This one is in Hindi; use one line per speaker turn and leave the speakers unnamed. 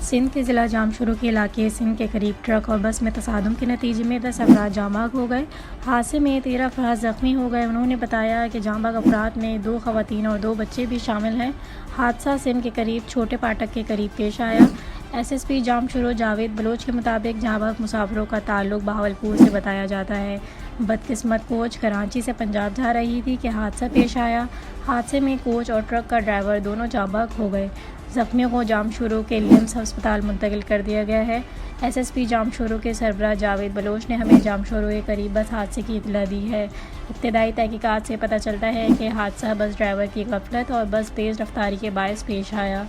सिंध के ज़िला जामशोरो के इलाके सिंध के करीब ट्रक और बस में तसादुम के नतीजे में 10 अफराद जाँ बाग हो गए। हादसे में 13 अफराद ज़ख्मी हो गए। उन्होंने बताया कि जाँ बाग अफराद में 2 ख़वातीन और 2 बच्चे भी शामिल हैं। हादसा सिंध के करीब छोटे पाटक के करीब पेश आया। एसएसपी जामशोरो जावेद बलोच के मुताबिक जाँ बाग मुसाफिरों का ताल्लुक बहावलपुर से बताया जाता है। बदकिस्मत कोच कराची से पंजाब जा रही थी कि हादसा पेश आया। हादसे में कोच और ट्रक का ड्राइवर दोनों जाँ बाग हो गए। ज़ख्मियों को जामशोरो के लिम्स अस्पताल मुंतकिल कर दिया गया है। एसएसपी जामशोरो के सरबराह जावेद बलोच ने हमें जामशोरो के करीब बस हादसे की इत्तला दी है। इब्तदाई तहकीकात से पता चलता है कि हादसा बस ड्राइवर की गफलत और बस तेज़ रफ्तारी के बायस पेश आया।